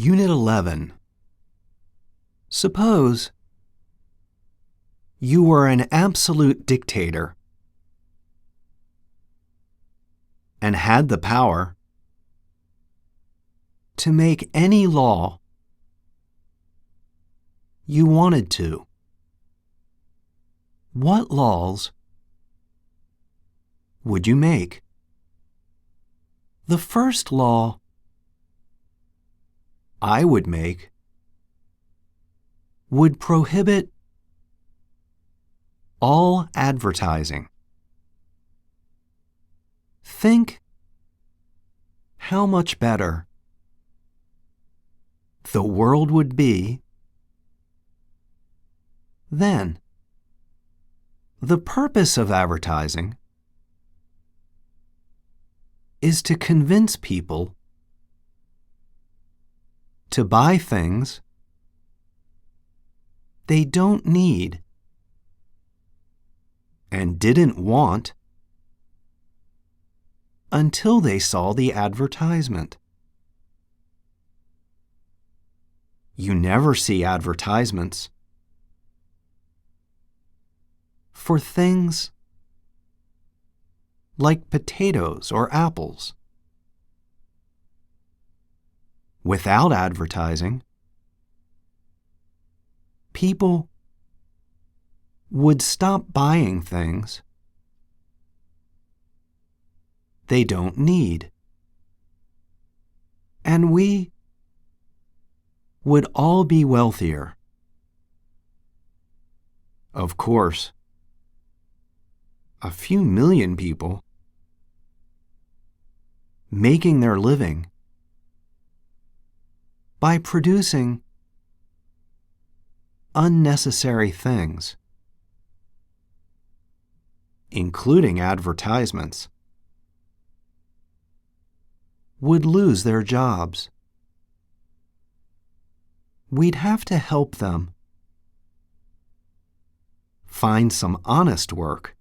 Unit 11. Suppose you were an absolute dictator and had the power to make any law you wanted to. What laws would you make? The first law I would make would prohibit all advertising. Think how much better the world would be then. The purpose of advertising is to convince people to buy things they don't need and didn't want until they saw the advertisement. You never see advertisements for things like potatoes or apples. Without advertising, people would stop buying things they don't need, and we would all be wealthier. Of course, a few million people making their living by producing unnecessary things, including advertisements, would lose their jobs. We'd have to help them find some honest work.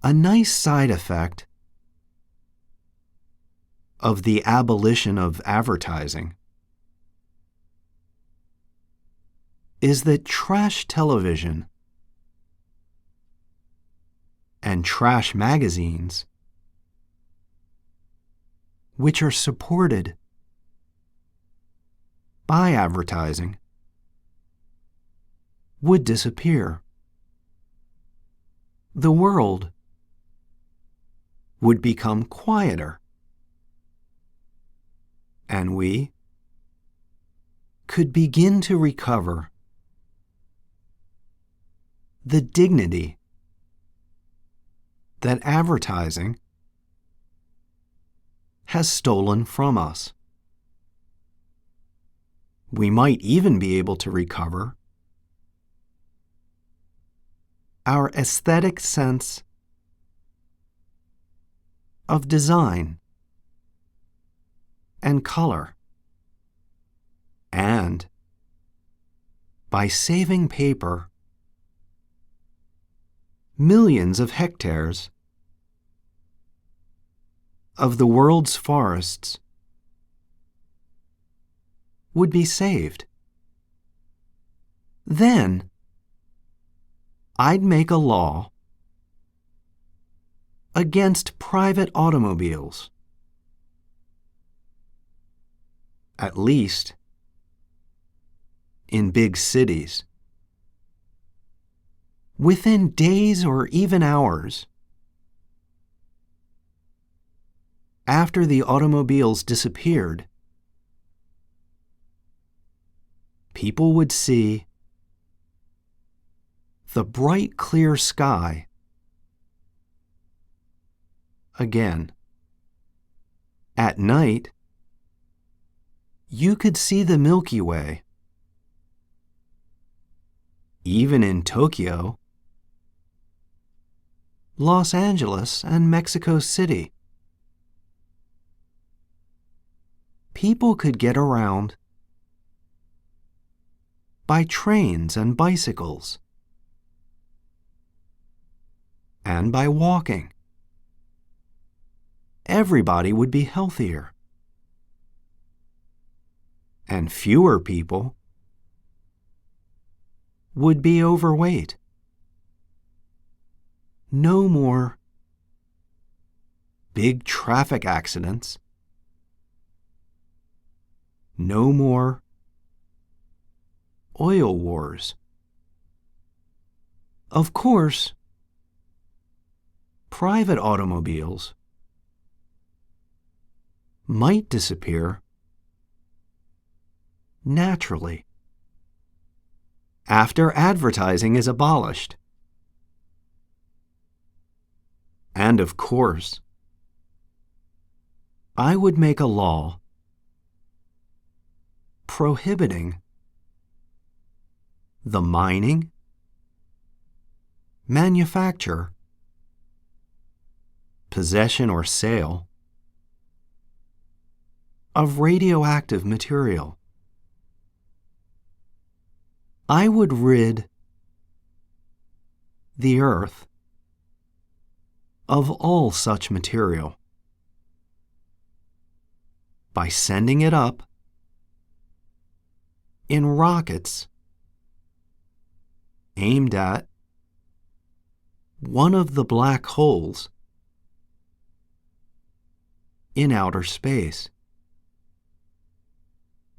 A nice side effect of the abolition of advertising is that trash television and trash magazines, which are supported by advertising, would disappear. The world would become quieter, and we could begin to recover the dignity that advertising has stolen from us. We might even be able to recover our aesthetic sense of design and color, and by saving paper, millions of hectares of the world's forests would be saved. Then I'd make a law against private automobiles, at least in big cities. Within days or even hours after the automobiles disappeared, people would see the bright, clear sky again. At night, you could see the Milky Way. Even in Tokyo, Los Angeles, and Mexico City, people could get around by trains and bicycles, and by walking. Everybody would be healthier. and fewer people would be overweight. No more big traffic accidents. No more oil wars. Of course, private automobiles might disappear naturally after advertising is abolished. And of course, I would make a law prohibiting the mining, manufacture, possession or sale of radioactive material. I would rid the earth of all such material by sending it up in rockets aimed at one of the black holes in outer space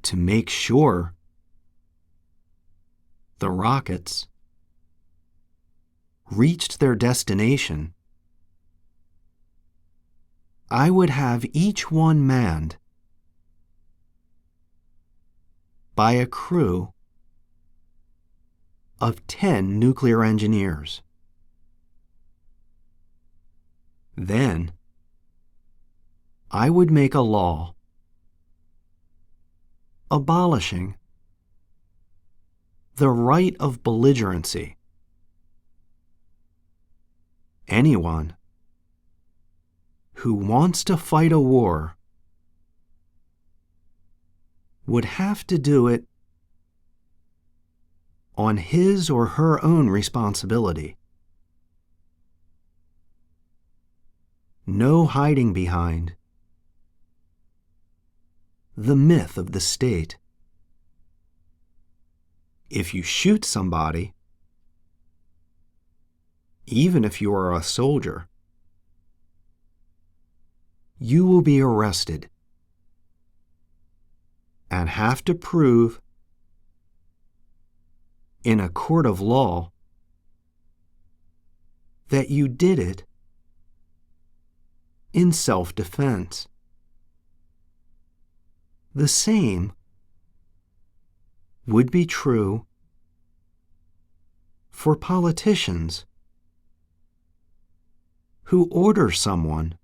to make sure the rockets reached their destination. I would have each one manned by a crew of 10 nuclear engineers. Then, I would make a law abolishing the right of belligerency. Anyone who wants to fight a war would have to do it on his or her own responsibility. No hiding behind the myth of the state. If you shoot somebody, even if you are a soldier, you will be arrested and have to prove in a court of law that you did it in self-defense. The same would be true for politicians who order someone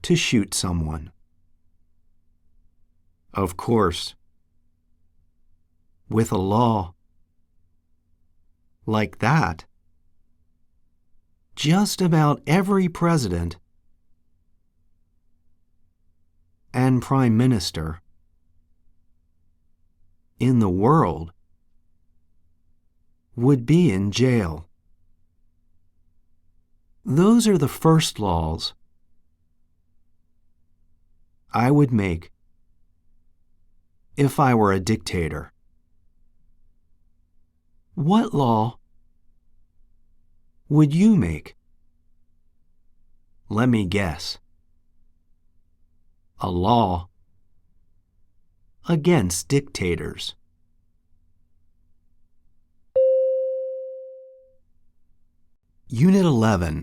to shoot someone. Of course, with a law like that, just about every president and prime minister in the world would be in jail. Those are the first laws I would make if I were a dictator. What law would you make? Let me guess. A law against dictators. Unit 11.